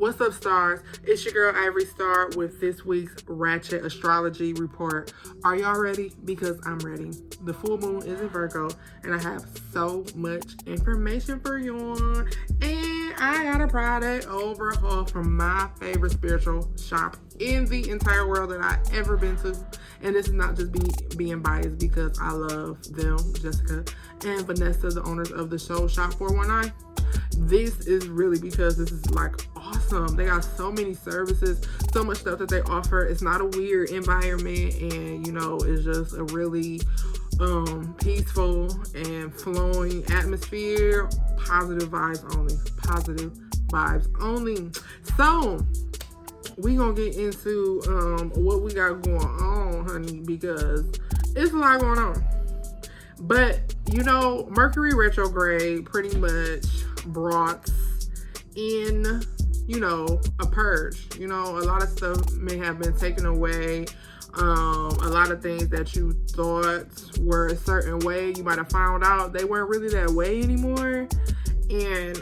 What's up, stars? It's your girl Ivory Star with this week's Ratchet Astrology Report. Are y'all ready? Because I'm ready. The full moon is in Virgo and I have so much information for y'all. And I got a product overhaul from my favorite spiritual shop in the entire world that I ever been to. And this is not just being biased because I love them, Jessica and Vanessa, the owners of the show Shop 419. This is really because this is like awesome. They got so many services, so much stuff that they offer. It's not a weird environment, and you know, it's just a really peaceful and flowing atmosphere. Positive vibes only. So we gonna get into what we got going on, honey, because it's a lot going on. But you know, Mercury retrograde pretty much brought in, you know, a purge. You know, a lot of stuff may have been taken away. A lot of things that you thought were a certain way, you might have found out they weren't really that way anymore. And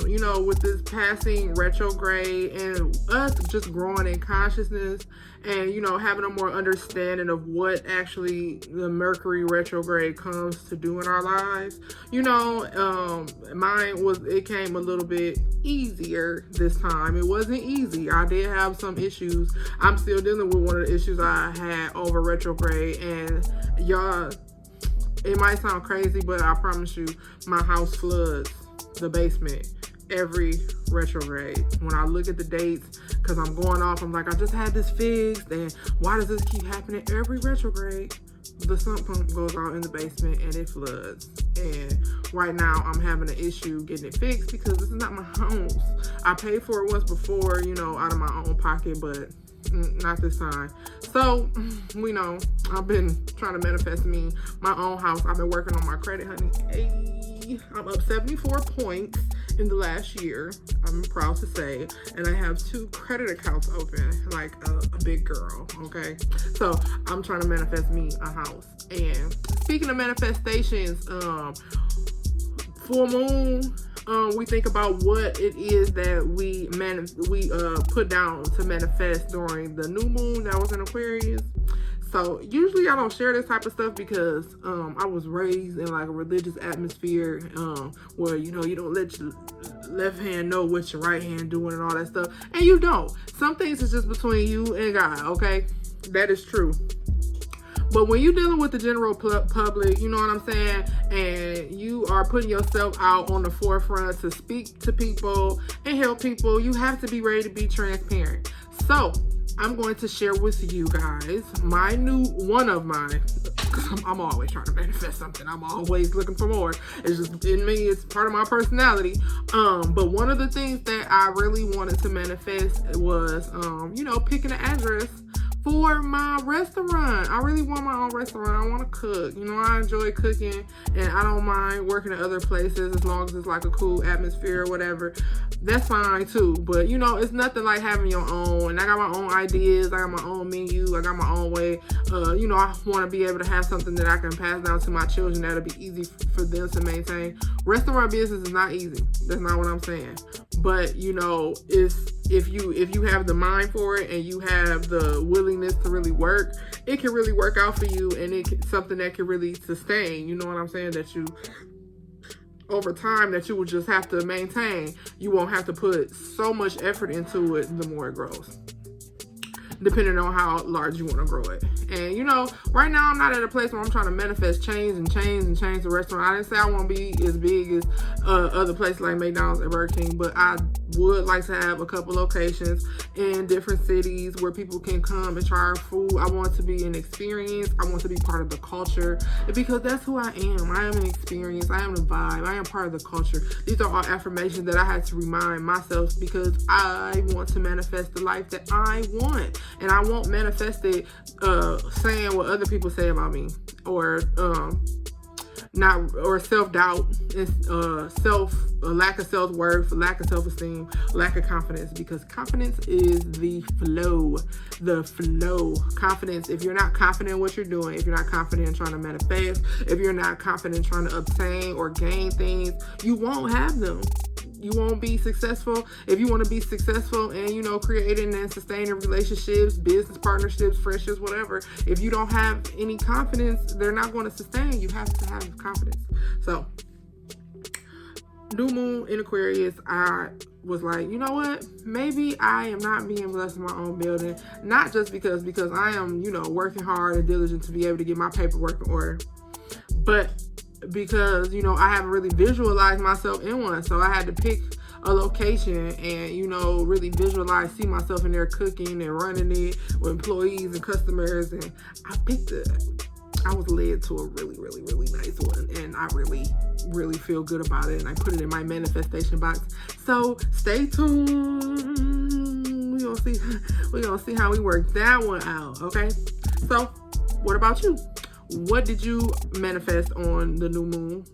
you know, with this passing retrograde and us just growing in consciousness and, you know, having a more understanding of what actually the Mercury retrograde comes to do in our lives, you know, it came a little bit easier this time. It wasn't easy. I did have some issues. I'm still dealing with one of the issues I had over retrograde, and y'all, it might sound crazy, but I promise you, my house floods the basement every retrograde. When I look at the dates, because I'm going off, I'm like, I just had this fixed, and why does this keep happening every retrograde? The sump pump goes out in the basement and it floods. And right now I'm having an issue getting it fixed because this is not my house. I paid for it once before, you know, out of my own pocket, but not this time. So we know I've been trying to manifest me my own house. I've been working on my credit, honey. Hey, I'm up 74 points in the last year, I'm proud to say, and I have 2 credit accounts open like a big girl. Okay, so I'm trying to manifest me a house. And speaking of manifestations, full moon, we think about what it is that we put down to manifest during the new moon that was in Aquarius. So usually I don't share this type of stuff because I was raised in like a religious atmosphere where, you know, you don't let your left hand know what your right hand doing and all that stuff. And you don't. Some things is just between you and God, okay? That is true. But when you're dealing with the general public, you know what I'm saying, and you are putting yourself out on the forefront to speak to people and help people, you have to be ready to be transparent. So I'm going to share with you guys one of mine, because I'm always trying to manifest something. I'm always looking for more. It's just in me. It's part of my personality. But one of the things that I really wanted to manifest was, you know, picking an address for my restaurant. I really want my own restaurant. I want to cook. You know, I enjoy cooking and I don't mind working at other places as long as it's like a cool atmosphere or whatever. That's fine too. But you know, it's nothing like having your own. And I got my own ideas. I got my own menu. I got my own way. You know, I want to be able to have something that I can pass down to my children that'll be easy for them to maintain. Restaurant business is not easy. That's not what I'm saying. But you know, if you have the mind for it and you have the willingness to really work, it can really work out for you, and it's something that can really sustain. You know what I'm saying? That you, over time, that you will just have to maintain. You won't have to put so much effort into it the more it grows, depending on how large you want to grow it. And you know, right now I'm not at a place where I'm trying to manifest chains the restaurant. I didn't say I want to be as big as other places like McDonald's and Burger King, but I would like to have a couple locations in different cities where people can come and try our food. I want it to be an experience. I want to be part of the culture, because that's who I am. I am an experience. I am the vibe. I am part of the culture. These are all affirmations that I had to remind myself because I want to manifest the life that I want. And I won't manifest it saying what other people say about me, or self-doubt, lack of self-worth, lack of self-esteem, lack of confidence, because confidence is the flow. Confidence, if you're not confident in what you're doing, if you're not confident in trying to manifest, if you're not confident in trying to obtain or gain things, you won't have them. won't be successful. If you want to be successful and, you know, creating and sustaining relationships, business partnerships, friendships, whatever, if you don't have any confidence, they're not going to sustain. You have to have confidence. So new moon in Aquarius, I was like, you know what, maybe I am not being blessed in my own building, not just because I am, you know, working hard and diligent to be able to get my paperwork in order, but because, you know, I haven't really visualized myself in one. So I had to pick a location and, you know, really visualize, see myself in there cooking and running it with employees and customers. And I was led to a really, really, really nice one, and I really, really feel good about it, and I put it in my manifestation box. So stay tuned. We're gonna see how we work that one out. Okay. So what about you? What did you manifest on the new moon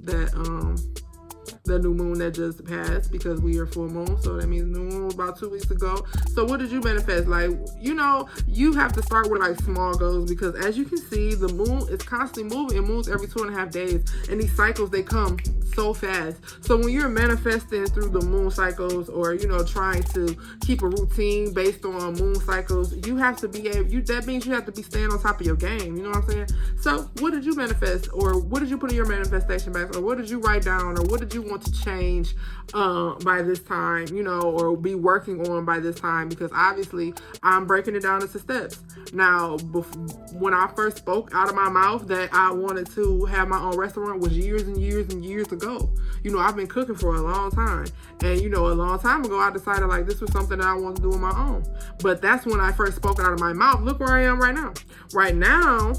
that just passed, because we are full moon, so that means new moon was about 2 weeks ago. So what did you manifest? Like, you know, you have to start with like small goals, because as you can see, the moon is constantly moving. It moves every 2.5 days, and these cycles, they come so fast. So when you're manifesting through the moon cycles, or, you know, trying to keep a routine based on moon cycles, you have to be that means you have to be staying on top of your game. You know what I'm saying? So what did you manifest, or what did you put in your manifestation box, or what did you write down, or what did you want to change by this time, you know, or be working on by this time? Because obviously I'm breaking it down into steps. Now, when I first spoke out of my mouth that I wanted to have my own restaurant was years and years and years ago. You know, I've been cooking for a long time, and, you know, a long time ago I decided like this was something that I wanted to do on my own. But that's when I first spoke out of my mouth. Look where I am right now. Right now,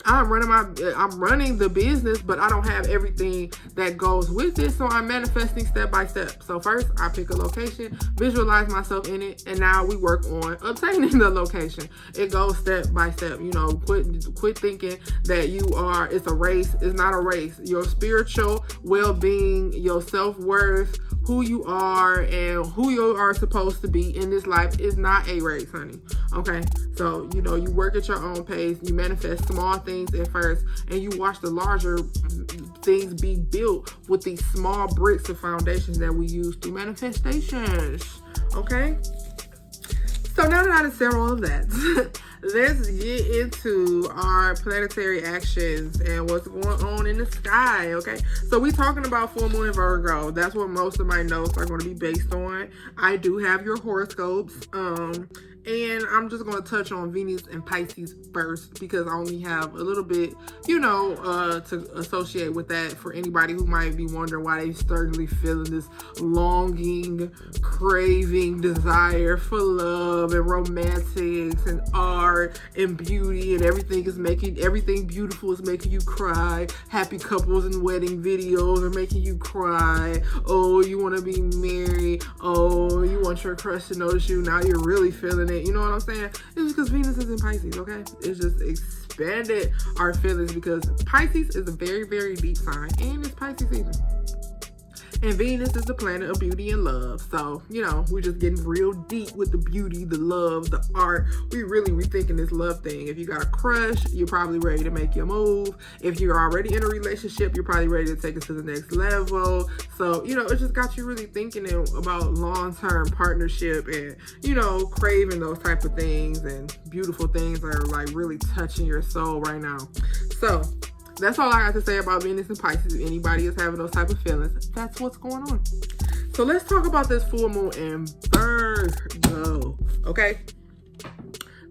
I'm running the business, but I don't have everything that goes with it. So I'm manifesting step by step. So first I pick a location, visualize myself in it, and now we work on obtaining the location. It goes step by step. You know, quit thinking that it's a race. It's not a race. Your spiritual well-being, your self-worth, who you are and who you are supposed to be in this life is not a race, honey. Okay? So, you know, you work at your own pace, you manifest small things at first, and you watch the larger things be built with these small bricks of foundations that we use through manifestations. Okay? So now that I said all of that, let's get into our planetary actions and what's going on in the sky, okay? So we talking about full moon in Virgo. That's what most of my notes are going to be based on. I do have your horoscopes, and I'm just going to touch on Venus and Pisces first, because I only have a little bit, you know, to associate with that for anybody who might be wondering why they certainly feeling this longing, craving, desire for love and romantics and art and beauty, and everything beautiful is making you cry. Happy couples and wedding videos are making you cry. Oh, you want to be married. Oh, you want your crush to notice you. Now you're really feeling it. You know what I'm saying? It's because Venus is in Pisces, okay? It's just expanded our feelings, because Pisces is a very, very deep sign, and it's Pisces season. And Venus is the planet of beauty and love. So, you know, we're just getting real deep with the beauty, the love, the art. We really rethinking this love thing. If you got a crush, you're probably ready to make your move. If you're already in a relationship, you're probably ready to take it to the next level. So, you know, it just got you really thinking about long-term partnership and, you know, craving those type of things, and beautiful things are like really touching your soul right now. So that's all I got to say about Venus and Pisces. If anybody is having those type of feelings, that's what's going on. So let's talk about this full moon in Virgo, okay?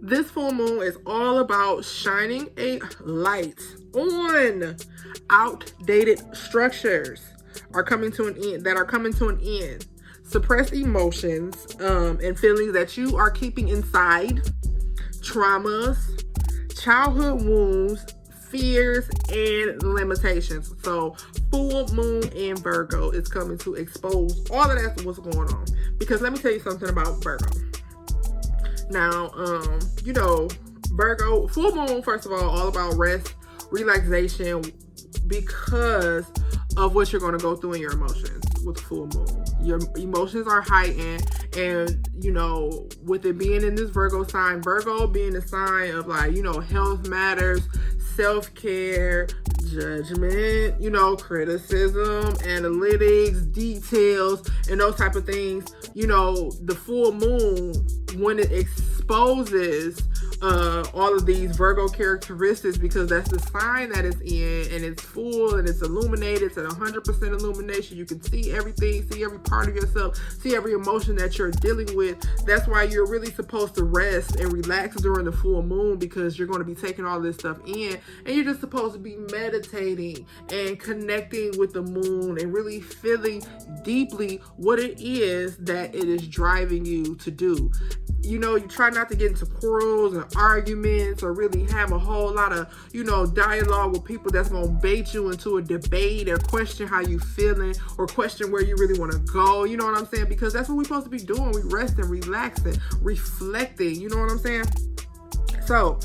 This full moon is all about shining a light on outdated structures are coming to an end. Suppressed emotions and feelings that you are keeping inside, traumas, childhood wounds, fears, and limitations. So full moon in Virgo is coming to expose all of that, what's going on. Because let me tell you something about Virgo. Now, you know, Virgo, full moon, first of all about rest, relaxation, because of what you're going to go through in your emotions with full moon. Your emotions are heightened, and, you know, with it being in this Virgo sign, Virgo being a sign of, like, you know, health matters, self-care, judgment, you know, criticism, analytics, details, and those type of things. You know, the full moon, when it exposes all of these Virgo characteristics, because that's the sign that it's in, and it's full and it's illuminated. It's at 100% illumination. You can see everything, see every part of yourself, see every emotion that you're dealing with. That's why you're really supposed to rest and relax during the full moon, because you're going to be taking all this stuff in, and you're just supposed to be meditating and connecting with the moon and really feeling deeply what it is that it is driving you to do. You know, you try not to get into quarrels and arguments, or really have a whole lot of, you know, dialogue with people that's going to bait you into a debate or question how you feeling or question where you really want to go. You know what I'm saying? Because that's what we're supposed to be doing. We resting, relaxing, reflecting. You know what I'm saying? So,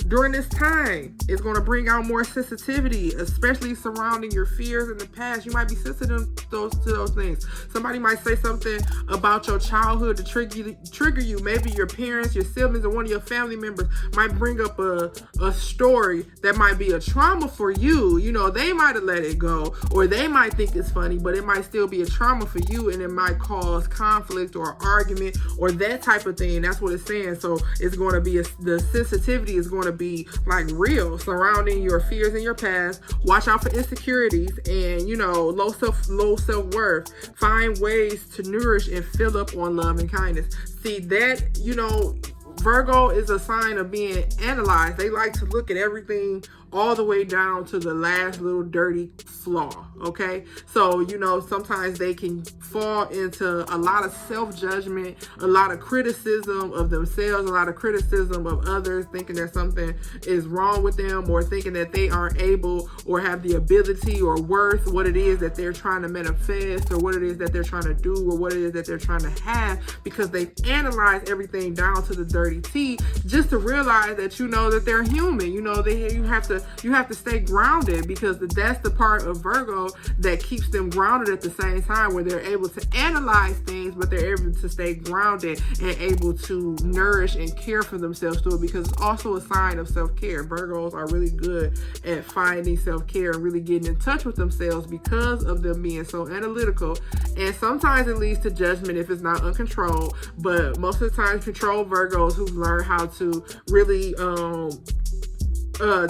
during this time, it's going to bring out more sensitivity, especially surrounding your fears in the past. You might be sensitive to those things. Somebody might say something about your childhood to trigger you. Maybe your parents, your siblings, or one of your family members might bring up a story that might be a trauma for you. You know, they might have let it go, or they might think it's funny, but it might still be a trauma for you, and it might cause conflict or argument or that type of thing. That's what it's saying. So it's going to be the sensitivity is going to be like real, surrounding your fears in your past. Watch out for insecurities and, you know, low self-worth. Find ways to nourish and fill up on love and kindness. See that, you know, Virgo is a sign of being analyzed. They like to look at everything all the way down to the last little dirty flaw, okay? So, you know, sometimes they can fall into a lot of self-judgment, a lot of criticism of themselves, a lot of criticism of others, thinking that something is wrong with them, or thinking that they aren't able or have the ability or worth what it is that they're trying to manifest, or what it is that they're trying to do, or what it is that they're trying to have, because they've analyzed everything down to the dirty T, just to realize that, you know, that they're human. You know, you have to stay grounded, because that's the part of Virgo that keeps them grounded at the same time, where they're able to analyze things, but they're able to stay grounded and able to nourish and care for themselves through it, because it's also a sign of self-care. Virgos are really good at finding self-care and really getting in touch with themselves, because of them being so analytical. And sometimes it leads to judgment if it's not uncontrolled, but most of the time controlled Virgos who've learned how to really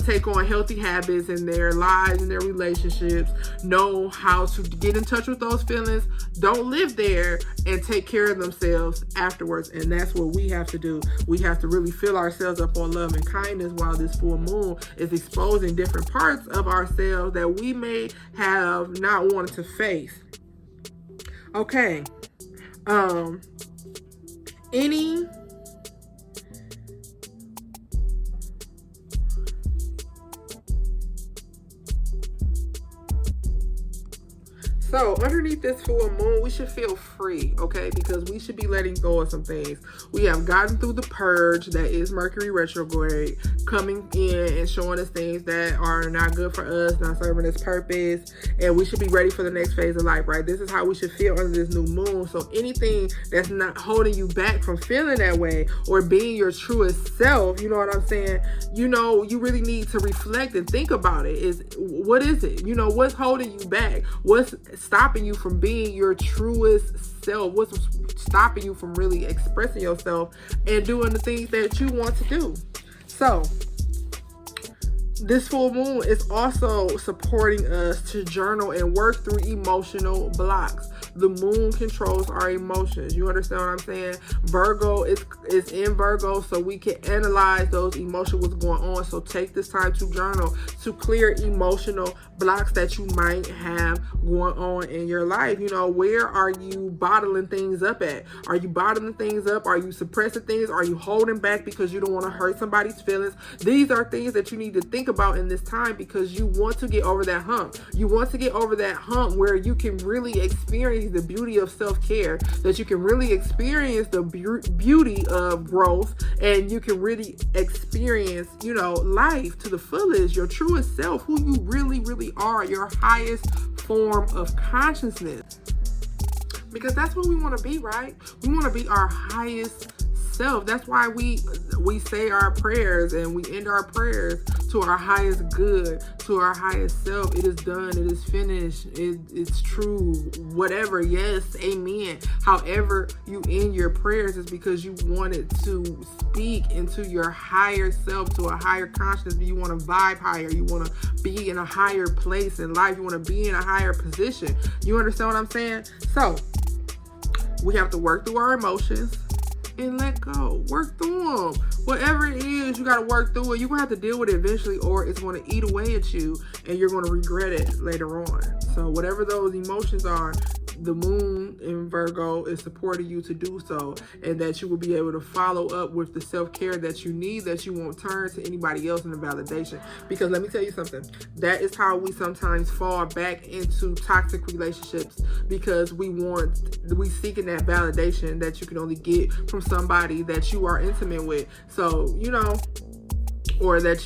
take on healthy habits in their lives and their relationships, know how to get in touch with those feelings, don't live there, and take care of themselves afterwards. And that's what we have to do. We have to really fill ourselves up on love and kindness, while this full moon is exposing different parts of ourselves that we may have not wanted to face. Okay. So underneath this full moon, we should feel free, okay? Because we should be letting go of some things. We have gotten through the purge that is Mercury retrograde, coming in and showing us things that are not good for us, not serving its purpose, and we should be ready for the next phase of life, right? This is how we should feel under this new moon. So anything that's not holding you back from feeling that way or being your truest self, you know what I'm saying? You know, you really need to reflect and think about it. What is it? You know, what's holding you back? What's stopping you from being your truest self? What's stopping you from really expressing yourself and doing the things that you want to do? So this full moon is also supporting us to journal and work through emotional blocks. The moon controls our emotions. You understand what I'm saying? Virgo is in Virgo, so we can analyze those emotions, what's going on. So take this time to journal, to clear emotional blocks that you might have going on in your life. You know, where are you bottling things up at? Are you bottling things up? Are you suppressing things? Are you holding back because you don't want to hurt somebody's feelings? These are things that you need to think about in this time, because you want to get over that hump. You want to get over that hump where you can really experience the beauty of self-care, that you can really experience the beauty of growth, and you can really experience, you know, life to the fullest, your truest self, who you really, really are, your highest form of consciousness. Because that's what we want to be, right? We want to be our highest self. That's why we say our prayers and we end our prayers to our highest good, to our highest self. It is done. It is finished. It's true. Whatever. Yes. Amen. However you end your prayers is because you wanted to speak into your higher self, to a higher consciousness. You want to vibe higher. You want to be in a higher place in life. You want to be in a higher position. You understand what I'm saying? So we have to work through our emotions and let go. Work through them. Whatever it is, you got to work through it. You're going to have to deal with it eventually, or it's going to eat away at you and you're going to regret it later on. So whatever those emotions are, the moon in Virgo is supporting you to do so, and that you will be able to follow up with the self-care that you need, that you won't turn to anybody else in the validation. Because let me tell you something, that is how we sometimes fall back into toxic relationships, because we seeking that validation that you can only get from somebody that you are intimate with. So, or that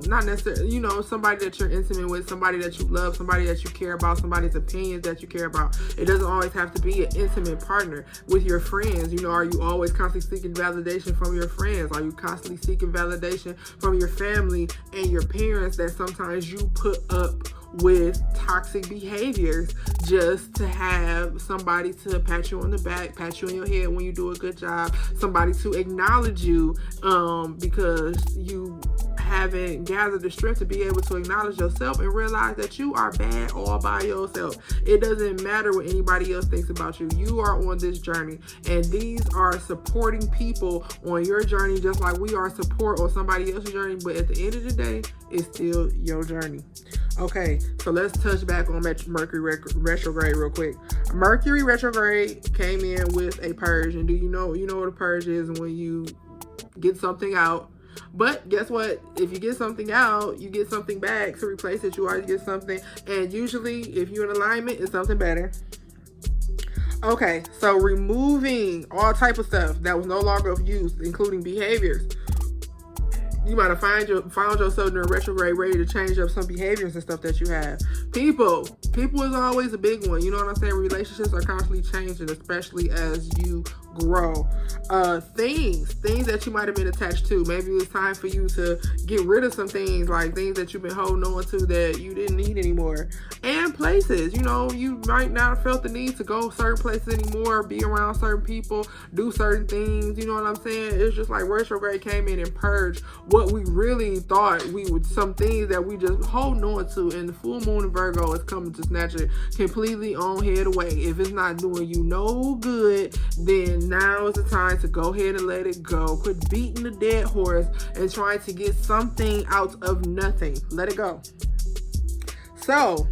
not necessarily, somebody that you're intimate with, somebody that you love, somebody that you care about, somebody's opinions that you care about. It doesn't always have to be an intimate partner. With your friends, are you always constantly seeking validation from your friends? Are you constantly seeking validation from your family and your parents, that sometimes you put up with toxic behaviors just to have somebody to pat you on the back, pat you on your head when you do a good job, somebody to acknowledge you, because you haven't gathered the strength to be able to acknowledge yourself and realize that you are bad all by yourself. It doesn't matter what anybody else thinks about you. You are on this journey, and these are supporting people on your journey, just like we are support on somebody else's journey. But at the end of the day, it's still your journey. Okay, so let's touch back on Mercury retrograde real quick. Mercury retrograde came in with a purge, and do you know what a purge is? When you get something out. But guess what? If you get something out, you get something back to replace it. You always get something. And usually, if you're in alignment, it's something better. Okay, so removing all type of stuff that was no longer of use, including behaviors. You might have found yourself during retrograde ready to change up some behaviors and stuff that you have. People is always a big one. You know what I'm saying? Relationships are constantly changing, especially as you grow. Things that you might have been attached to. Maybe it's time for you to get rid of some things, like things that you've been holding on to that you didn't need anymore. And places, you might not have felt the need to go certain places anymore, be around certain people, do certain things. You know what I'm saying? It's just like retrograde came in and purged what we really thought some things that we just holding on to. And the full moon in Virgo is coming to snatch it completely on head away. If it's not doing you no good, then now is the time to go ahead and let it go. Quit beating the dead horse and trying to get something out of nothing. Let it go. So,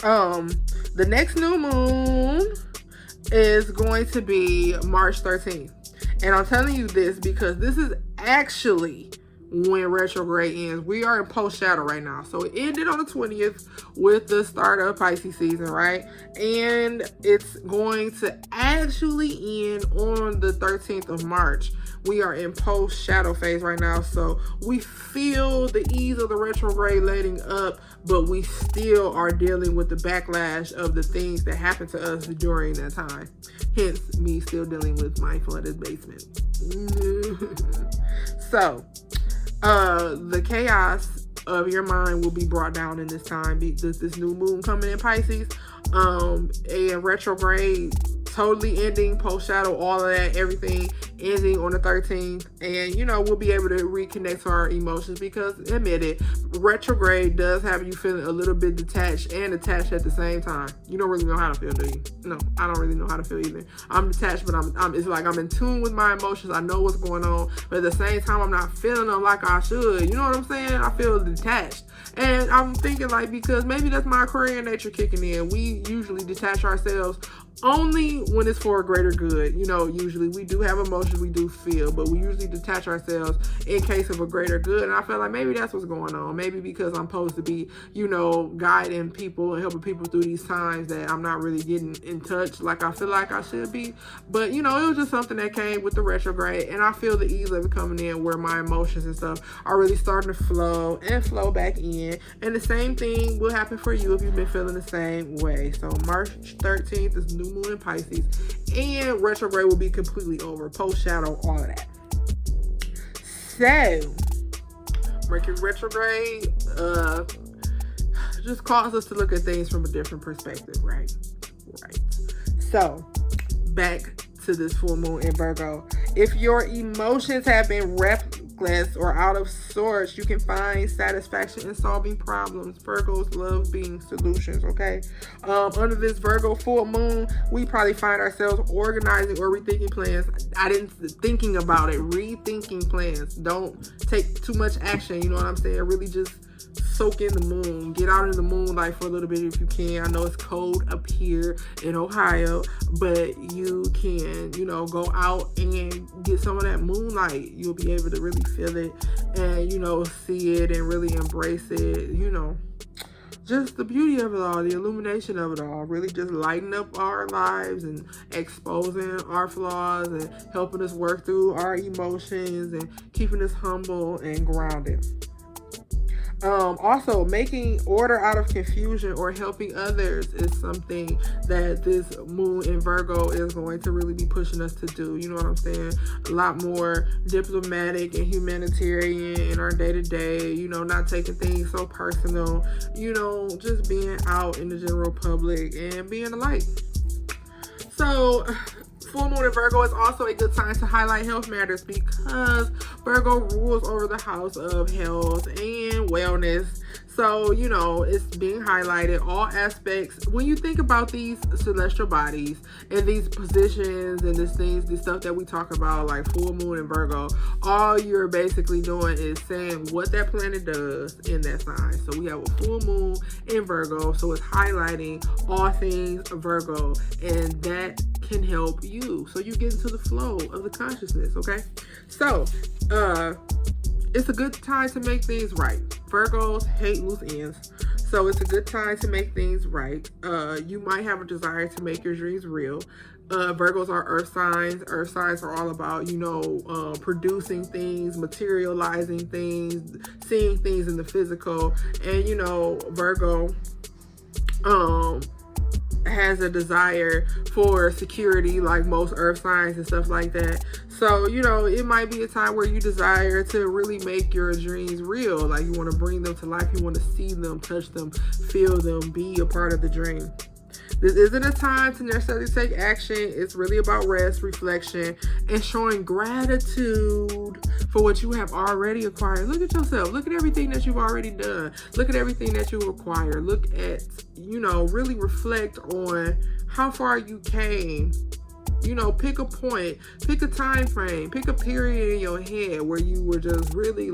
the next new moon is going to be March 13th. And I'm telling you this because this is actually when retrograde ends. We are in post shadow right now. So it ended on the 20th with the start of Pisces season, right? And it's going to actually end on the 13th of March. We are in post shadow phase right now. So we feel the ease of the retrograde letting up, but we still are dealing with the backlash of the things that happened to us during that time. Hence me still dealing with my flooded basement. So the chaos of your mind will be brought down in this time. This new moon coming in Pisces, and retrograde totally ending, post shadow, all of that, everything ending on the 13th. And we'll be able to reconnect to our emotions, because admit it, retrograde does have you feeling a little bit detached and attached at the same time. You don't really know how to feel, do you? No, I don't really know how to feel either. I'm detached, but it's like I'm in tune with my emotions. I know what's going on, but at the same time, I'm not feeling them like I should. You know what I'm saying? I feel detached. And I'm thinking, like, because maybe that's my Aquarian nature kicking in. We usually detach ourselves only when it's for a greater good. Usually we do have emotions, we do feel, but we usually detach ourselves in case of a greater good. And I feel like maybe that's what's going on. Maybe because I'm supposed to be, guiding people and helping people through these times, that I'm not really getting in touch like I feel like I should be. But, it was just something that came with the retrograde, and I feel the ease of it coming in, where my emotions and stuff are really starting to flow back in. And the same thing will happen for you if you've been feeling the same way. So March 13th is new moon in Pisces, and retrograde will be completely over, post shadow, all of that. So Mercury retrograde just causes us to look at things from a different perspective, right? Right. So, back to this full moon in Virgo. If your emotions have been restless or out of sorts, you can find satisfaction in solving problems. Virgos love being solutions, okay? Under this Virgo full moon, we probably find ourselves organizing or rethinking plans. Thinking about it, rethinking plans. Don't take too much action, you know what I'm saying? Really just soak in the moon. Get out in the moonlight for a little bit if you can. I know it's cold up here in Ohio, but you can, go out and get some of that moonlight. You'll be able to really feel it and, see it and really embrace it, just the beauty of it all, the illumination of it all, really just lighting up our lives and exposing our flaws and helping us work through our emotions and keeping us humble and grounded. Also, making order out of confusion or helping others is something that this moon in Virgo is going to really be pushing us to do. You know what I'm saying? A lot more diplomatic and humanitarian in our day-to-day, not taking things so personal, just being out in the general public and being a light. So, full moon in Virgo is also a good time to highlight health matters because Virgo rules over the house of health and wellness. So, it's being highlighted, all aspects. When you think about these celestial bodies and these positions and this stuff that we talk about, like full moon in Virgo, all you're basically doing is saying what that planet does in that sign. So we have a full moon in Virgo, so it's highlighting all things Virgo, and that can help you. So you get into the flow of the consciousness, okay? So, it's a good time to make things right. Virgos hate loose ends, so it's a good time to make things right. You might have a desire to make your dreams real. Virgos are earth signs. Earth signs are all about, producing things, materializing things, seeing things in the physical. And, Virgo has a desire for security, like most earth signs and stuff like that. So, it might be a time where you desire to really make your dreams real. Like you want to bring them to life. You want to see them, touch them, feel them, be a part of the dream. This isn't a time to necessarily take action. It's really about rest, reflection, and showing gratitude for what you have already acquired. Look at yourself. Look at everything that you've already done. Look at everything that you acquired. Look at, really reflect on how far you came. Pick a point, pick a time frame, pick a period in your head where you were just really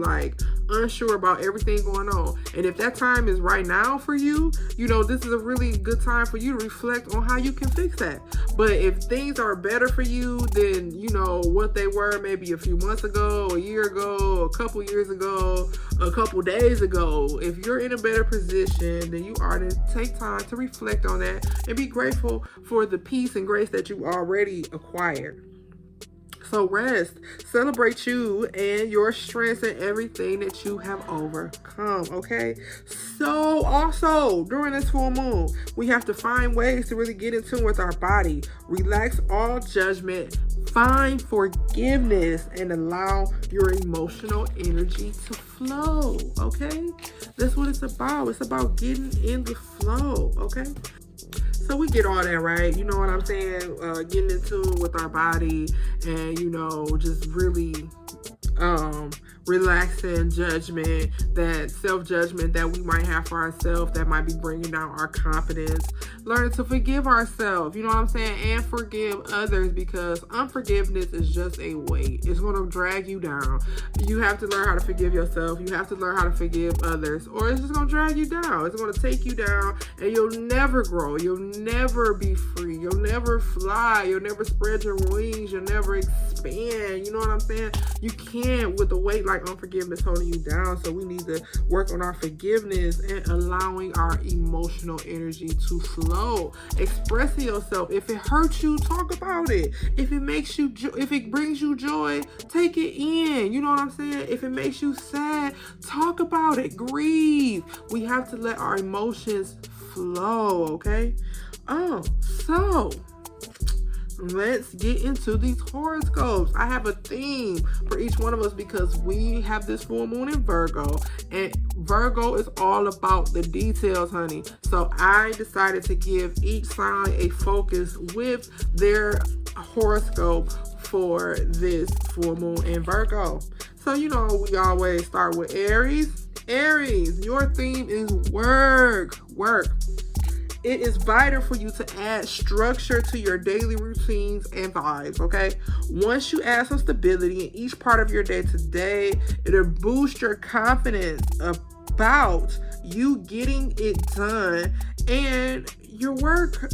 unsure about everything going on. And if that time is right now for you, this is a really good time for you to reflect on how you can fix that. But if things are better for you than, what they were maybe a few months ago, a year ago, a couple years ago, a couple days ago, if you're in a better position, then you are to take time to reflect on that and be grateful for the peace and grace that you already acquired. So rest, celebrate you and your strengths and everything that you have overcome, okay? So also, during this full moon, we have to find ways to really get in tune with our body, relax all judgment, find forgiveness, and allow your emotional energy to flow, okay? That's what it's about. It's about getting in the flow, okay? So we get all that, right? You know what I'm saying? Getting in tune with our body and, just really relaxing judgment, that self-judgment that we might have for ourselves that might be bringing down our confidence. Learning to forgive ourselves, you know what I'm saying? And forgive others, because unforgiveness is just a weight. It's going to drag you down. You have to learn how to forgive yourself. You have to learn how to forgive others, or it's just going to drag you down. It's going to take you down and you'll never grow. You'll never be free. You'll never fly. You'll never spread your wings. You'll never expand. You know what I'm saying? You can't with a weight like unforgiveness holding you down. So we need to work on our forgiveness and allowing our emotional energy to flow. Expressing yourself. If it hurts you, talk about it. If it makes you, if it brings you joy, take it in. You know what I'm saying? If it makes you sad, talk about it. Grieve. We have to let our emotions flow, okay? So let's get into these horoscopes. I have a theme for each one of us because we have this full moon in Virgo, and Virgo is all about the details, honey. So I decided to give each sign a focus with their horoscope for this full moon in Virgo. So we always start with Aries. Aries, your theme is work. It is vital for you to add structure to your daily routines and vibes, okay? Once you add some stability in each part of your day today, it'll boost your confidence about you getting it done and your work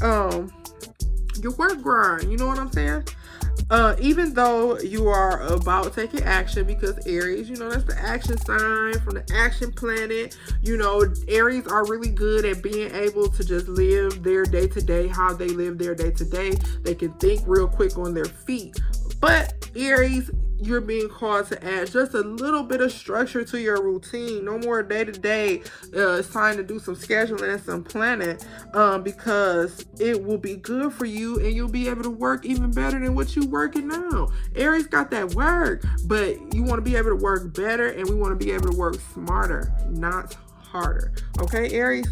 grind. You know what I'm saying? Even though you are about taking action, because Aries, that's the action sign from the action planet. Aries are really good at being able to just live their day to day, how they live their day to day. They can think real quick on their feet. But Aries, you're being called to add just a little bit of structure to your routine. No more day to day. It's time to do some scheduling and some planning, because it will be good for you and you'll be able to work even better than what you're working now. Aries got that work, but you want to be able to work better, and we want to be able to work smarter, not harder. Okay, Aries?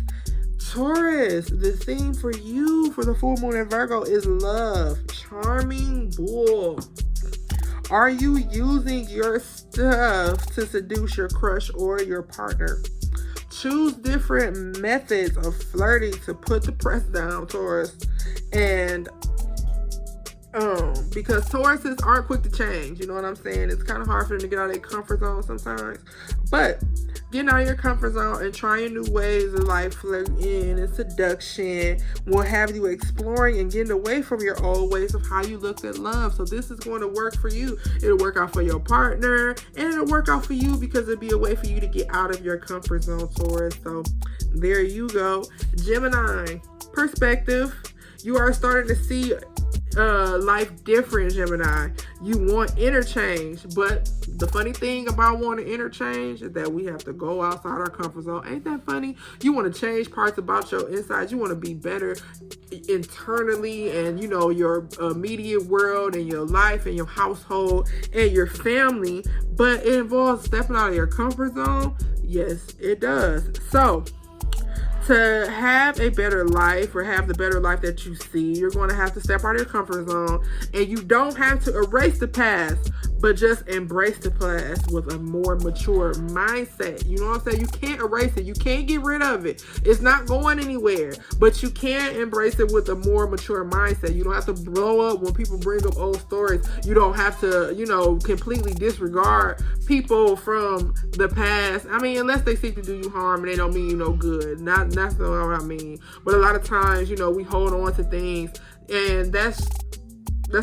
Taurus, the theme for you for the full moon in Virgo is love. Charming bull. Are you using your stuff to seduce your crush or your partner? Choose different methods of flirting to put the press down, Taurus. And because Tauruses aren't quick to change, you know what I'm saying? It's kind of hard for them to get out of their comfort zone sometimes. But getting out of your comfort zone and trying new ways of flirting and seduction will have you exploring and getting away from your old ways of how you looked at love. So this is going to work for you. It'll work out for your partner, and it'll work out for you because it'll be a way for you to get out of your comfort zone, Taurus. So there you go. Gemini, perspective. You are starting to see life different, Gemini. You want interchange, but the funny thing about wanting interchange is that we have to go outside our comfort zone. Ain't that funny? You want to change parts about your insides. You want to be better internally, and your immediate world and your life and your household and your family, but it involves stepping out of your comfort zone. Yes, it does. So to have a better life, or have the better life that you see, you're going to have to step out of your comfort zone, and you don't have to erase the past, but just embrace the past with a more mature mindset. You know what I'm saying? You can't erase it. You can't get rid of it. It's not going anywhere, but you can embrace it with a more mature mindset. You don't have to blow up when people bring up old stories. You don't have to, completely disregard people from the past. I mean, unless they seek to do you harm and they don't mean you no good. That's not what I mean. But a lot of times, we hold on to things, and that's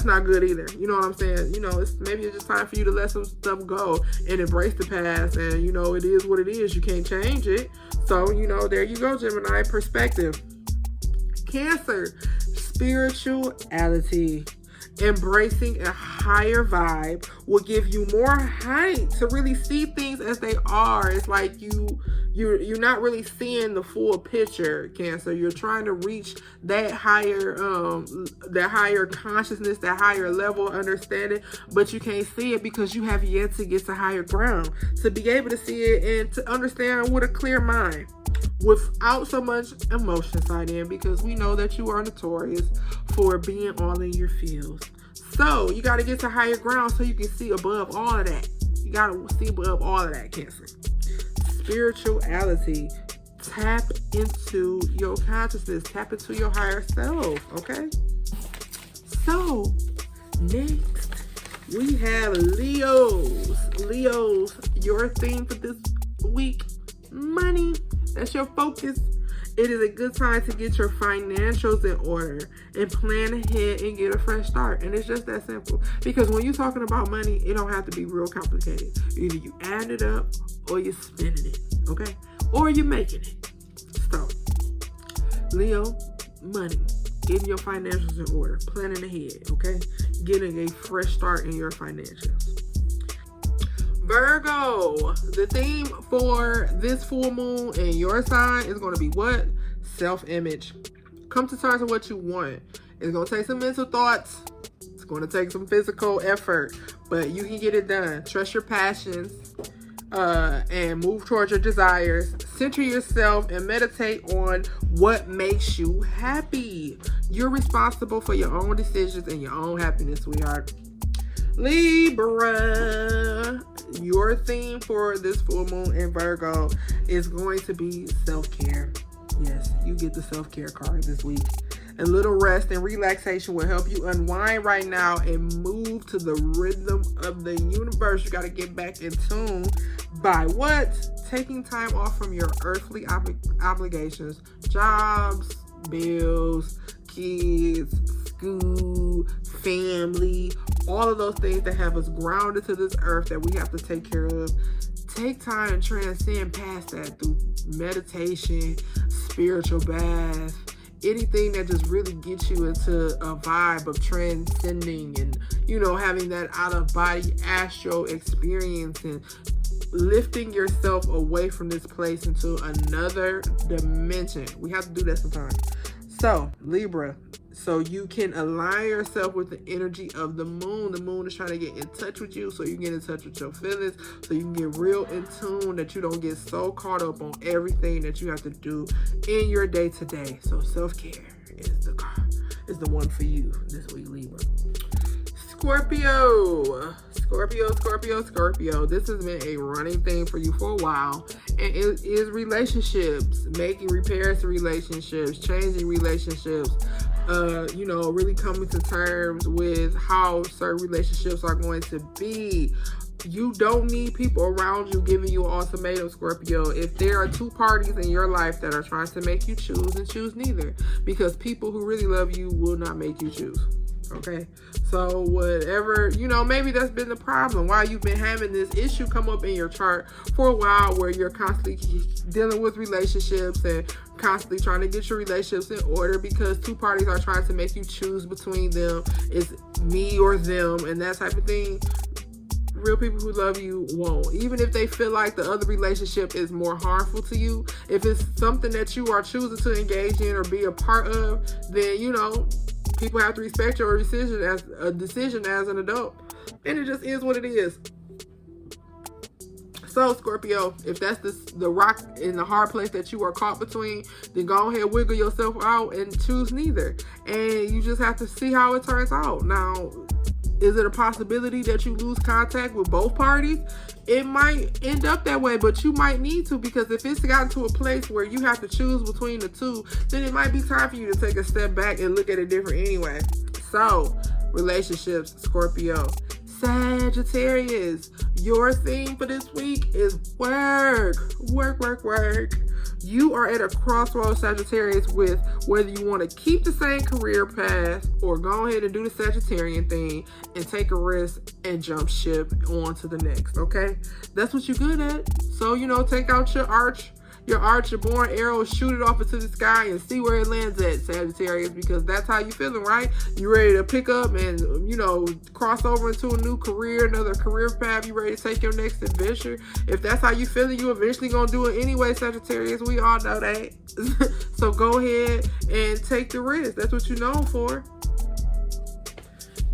not good either. You know what I'm saying? It's just time for you to let some stuff go and embrace the past. And, it is what it is. You can't change it. So, there you go, Gemini. Perspective. Cancer. Spirituality. Embracing a higher vibe will give you more height to really see things as they are. It's like you're not really seeing the full picture, Cancer. You're trying to reach that higher consciousness, that higher level of understanding, but you can't see it because you have yet to get to higher ground to be able to see it and to understand with a clear mind, without so much emotion side in, because we know that you are notorious for being all in your feels. So you got to get to higher ground so you can see above all of that. You got to see above all of that, Cancer. Spirituality. Tap into your consciousness. Tap into your higher self, okay? So, next, we have Leos. Leos, your theme for this week, money. That's your focus. It is a good time to get your financials in order and plan ahead and get a fresh start. And it's just that simple. Because when you're talking about money, it don't have to be real complicated. Either you add it up or you're spending it, okay? Or you're making it. So, Leo, money. Getting your financials in order. Planning ahead, okay? Getting a fresh start in your financials. Virgo, the theme for this full moon in your sign is going to be what? Self-image, come to terms with what you want. It's going to take some mental thoughts. It's going to take some physical effort, but you can get it done. Trust your passions and move towards your desires. Center yourself and meditate on what makes you happy. You're responsible for your own decisions and your own happiness, sweetheart. Libra, your theme for this full moon in Virgo is going to be self-care. Yes, you get the self-care card this week. A little rest and relaxation will help you unwind right now and move to the rhythm of the universe. You got to get back in tune by what? Taking time off from your earthly obligations, jobs, bills, kids, school, family, all of those things that have us grounded to this earth that we have to take care of. Take time and transcend past that through meditation, spiritual bath, anything that just really gets you into a vibe of transcending and, you know, having that out of body astral experience and lifting yourself away from this place into another dimension. We have to do that sometimes. So, Libra, so you can align yourself with the energy of the moon. The moon is trying to get in touch with you so you get in touch with your feelings, so you can get real in tune, that you don't get so caught up on everything that you have to do in your day-to-day. So self-care is the one for you this week, Libra. Scorpio. This has been a running thing for you for a while, and it is relationships, making repairs to relationships, changing relationships, you know, really coming to terms with how certain relationships are going to be. You don't need people around you giving you an ultimatum, Scorpio. If there are two parties in your life that are trying to make you choose, and choose neither, because people who really love you will not make you choose. Okay, so whatever, you know, maybe that's been the problem, why you've been having this issue come up in your chart for a while, where you're constantly dealing with relationships and constantly trying to get your relationships in order, because two parties are trying to make you choose between them. It's me or them and that type of thing. Real people who love you won't, even if they feel like the other relationship is more harmful to you. If it's something that you are choosing to engage in or be a part of, then, you know, people have to respect your decision as an adult, and it just is what it is. So, Scorpio, if that's the rock in the hard place that you are caught between, then go ahead, wiggle yourself out and choose neither, and you just have to see how it turns out. Now, is it a possibility that you lose contact with both parties? It might end up that way, but you might need to, because if it's gotten to a place where you have to choose between the two, then it might be time for you to take a step back and look at it different anyway. So, relationships, Scorpio. Sagittarius, your theme for this week is work. You are at a crossroads, Sagittarius, with whether you want to keep the same career path or go ahead and do the Sagittarian thing and take a risk and jump ship on to the next, okay? That's what you're good at. So, you know, take out your born arrow, shoot it off into the sky and see where it lands at, Sagittarius, because that's how you feeling, right? You ready to pick up and, you know, cross over into a new career, another career path. You ready to take your next adventure? If that's how you feeling, you eventually gonna do it anyway, Sagittarius. We all know that. So go ahead and take the risk. That's what you're known for.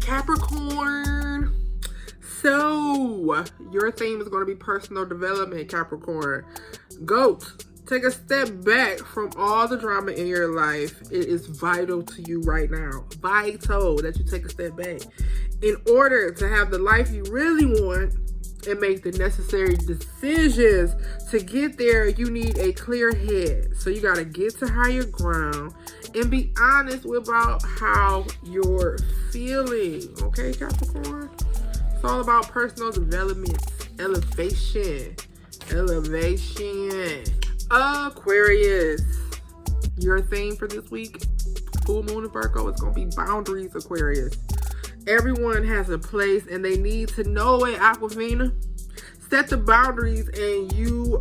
Capricorn. So, your theme is going to be personal development, Capricorn. Goat, take a step back from all the drama in your life. It is vital to you right now. Vital that you take a step back. In order to have the life you really want and make the necessary decisions to get there, you need a clear head. So you got to get to higher ground and be honest about how you're feeling. Okay, Capricorn? It's all about personal development, elevation. Aquarius, your theme for this week, full moon in Virgo, is going to be boundaries, Aquarius. Everyone has a place and they need to know it, Aquafina. Set the boundaries and you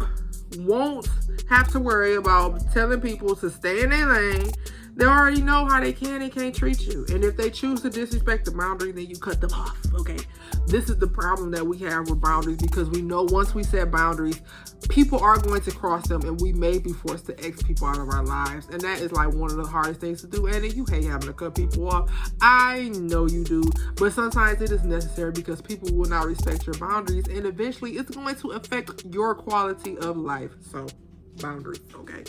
won't have to worry about telling people to stay in their lane, They already know how they can and can't treat you. And if they choose to disrespect the boundary, then you cut them off, okay? This is the problem that we have with boundaries, because we know once we set boundaries, people are going to cross them, and we may be forced to X people out of our lives. And that is like one of the hardest things to do. And you hate having to cut people off. I know you do. But sometimes it is necessary, because people will not respect your boundaries, and eventually it's going to affect your quality of life. So, boundaries, okay?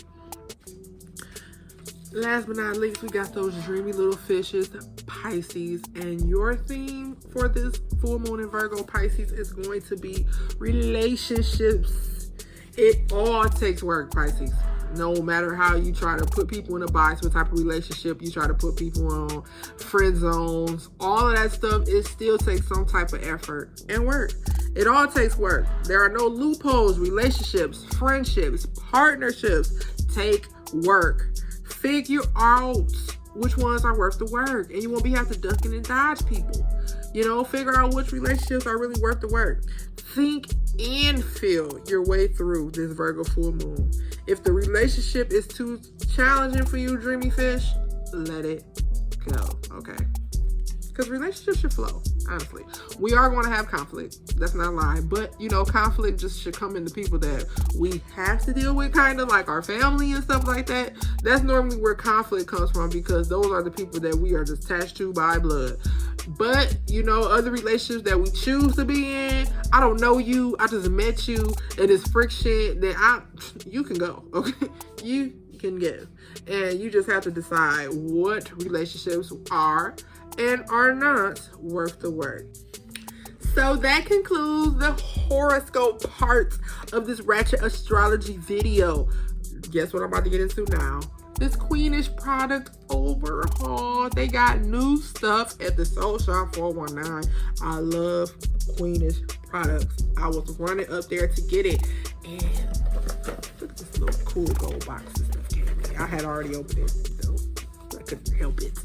Last but not least, we got those dreamy little fishes, Pisces. And your theme for this full moon in Virgo, Pisces, is going to be relationships. It all takes work, Pisces. No matter how you try to put people in a box, what type of relationship you try to put people on, friend zones, all of that stuff, it still takes some type of effort and work. It all takes work. There are no loopholes. Relationships, friendships, partnerships take work. Figure out which ones are worth the work, and you won't be have to ducking and dodge people. You know, figure out which relationships are really worth the work. Think and feel your way through this Virgo full moon. If the relationship is too challenging for you, dreamy fish, let it go, okay? Because relationships should flow, honestly. We are going to have conflict. That's not a lie. But, you know, conflict just should come into people that we have to deal with, kind of like our family and stuff like that. That's normally where conflict comes from, because those are the people that we are just attached to by blood. But, you know, other relationships that we choose to be in, I don't know you, I just met you, and it's friction, then you can go, okay? You can go. And you just have to decide what relationships are and are not worth the work. So that concludes the horoscope part of this Ratchet Astrology video. Guess what I'm about to get into now? This Queenish Product overhaul. They got new stuff at the Soul Shop 419. I love Queenish Products. I was running up there to get it, and look at this little cool gold box and stuff came in. I had already opened it, so I couldn't help it.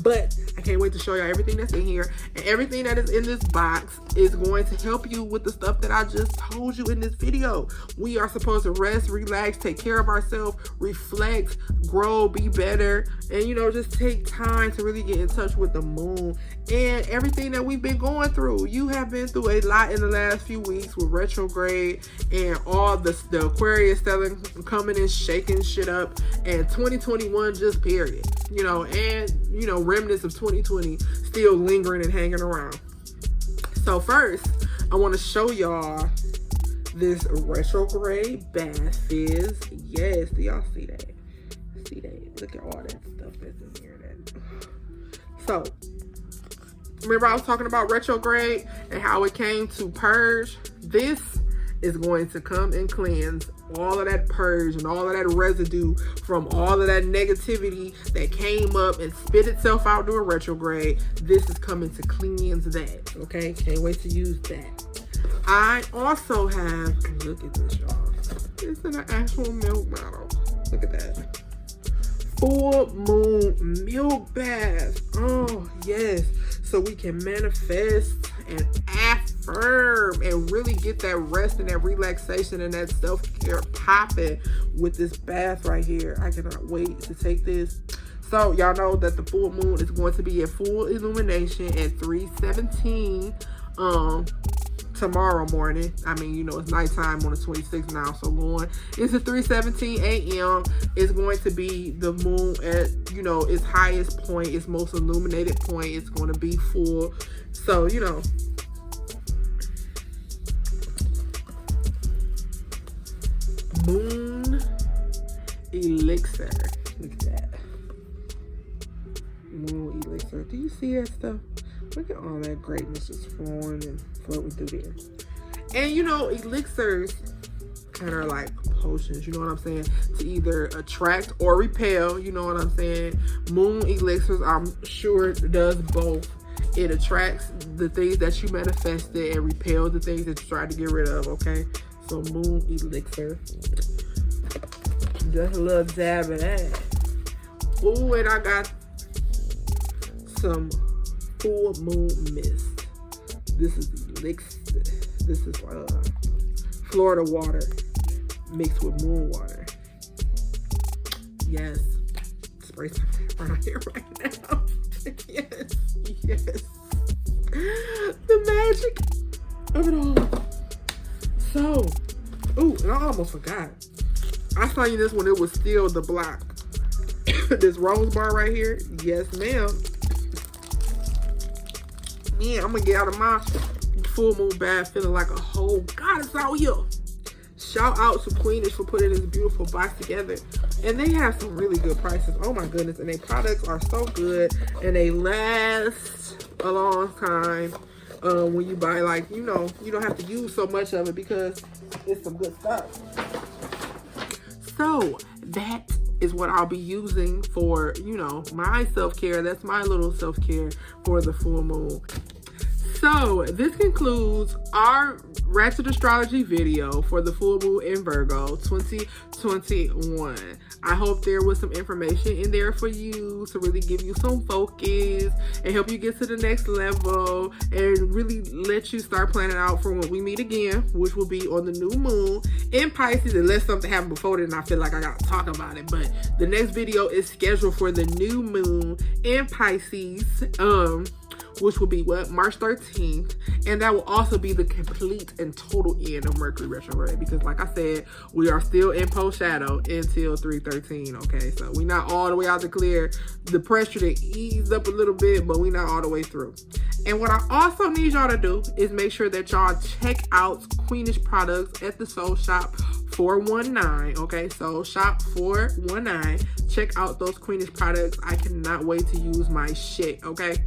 But I can't wait to show y'all everything that's in here. And everything that is in this box is going to help you with the stuff that I just told you in this video. We are supposed to rest, relax, take care of ourselves, reflect, grow, be better, and, you know, just take time to really get in touch with the moon and everything that we've been going through. You have been through a lot in the last few weeks with retrograde and all the Aquarius stellar coming and shaking shit up, and 2021 just period. You know, and, you know, remnants of 2020 still lingering and hanging around. So first, I want to show y'all this retrograde bath fizz. Yes, do y'all see that? See that? Look at all that stuff that's in here. So, remember I was talking about retrograde and how it came to purge? This is going to come and cleanse all of that purge and all of that residue from all of that negativity that came up and spit itself out during retrograde. This is coming to cleanse that, okay? Can't wait to use that. I also have, look at this, y'all. It's in an actual milk bottle. Look at that. Full moon milk bath. Oh, yes. So we can manifest and affirm and really get that rest and that relaxation and that self-care popping with this bath right here. I cannot wait to take this. So y'all know that the full moon is going to be at full illumination at 3:17 tomorrow morning. I mean, you know, it's nighttime on the 26th now, so going into 3:17 a.m. is going to be the moon at, you know, its highest point, its most illuminated point. It's going to be full. So, you know, moon elixir. Look at that. Moon elixir. Do you see that stuff? Look at all that greatness just flowing and floating through there. And, you know, elixirs kind of like potions, you know what I'm saying? To either attract or repel, you know what I'm saying? Moon elixirs, I'm sure, does both. It attracts the things that you manifested and repels the things that you tried to get rid of, okay? So, moon elixir. Just a little dab of that. Ooh, and I got some full moon mist. This is elixir. This is Florida water mixed with moon water. Yes. Spray some. around here right now. Yes, yes. The magic of it all. So, ooh, and I almost forgot. I saw you this when it was still the block. This rose bar right here. Yes, ma'am. Man, I'm gonna get out of my full moon bath feeling like a whole goddess out here. Shout out to Queenish for putting this beautiful box together. And they have some really good prices. Oh my goodness. And their products are so good. And they last a long time. When you buy, like, you know, you don't have to use so much of it because it's some good stuff. So that is what I'll be using for, you know, my self-care. That's my little self-care for the full moon. So this concludes our Ratchet Astrology video for the full moon in Virgo 2021. I hope there was some information in there for you to really give you some focus and help you get to the next level and really let you start planning out for when we meet again, which will be on the new moon in Pisces, unless something happened before then. I feel like I gotta talk about it, but the next video is scheduled for the new moon in Pisces, which will be March 13th, and that will also be the complete and total end of Mercury retrograde, because like I said, we are still in post shadow until 3/13. Okay, so we're not all the way out to clear. The pressure to ease up a little bit, but we're not all the way through. And what I also need y'all to do is make sure that y'all check out Queenish Products at the Soul Shop 419. Okay, Soul Shop 419. Check out those Queenish products. I cannot wait to use my shit. Okay,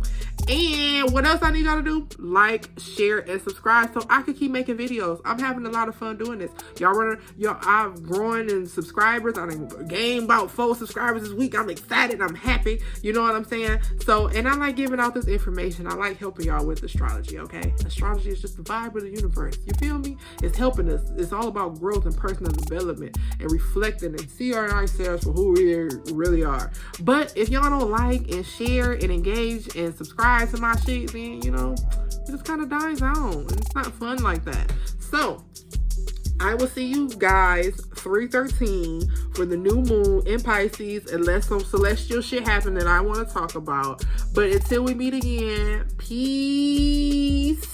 and what else I need y'all to do? Like, share, and subscribe so I can keep making videos. I'm having a lot of fun doing this. I've grown in subscribers. I done gained about 4 subscribers this week. I'm excited. I'm happy. You know what I'm saying? So, and I like giving out this information. I like helping y'all with astrology. Okay, astrology is just the vibe of the universe. You feel me? It's helping us. It's all about growth and personal development and reflecting and seeing ourselves for who we really are. But if y'all don't like and share and engage and subscribe to my shit, then, you know, it just kind of dies out and it's not fun like that. So I will see you guys 3/13 for the new moon in Pisces, unless some celestial shit happen that I want to talk about. But until we meet again, peace.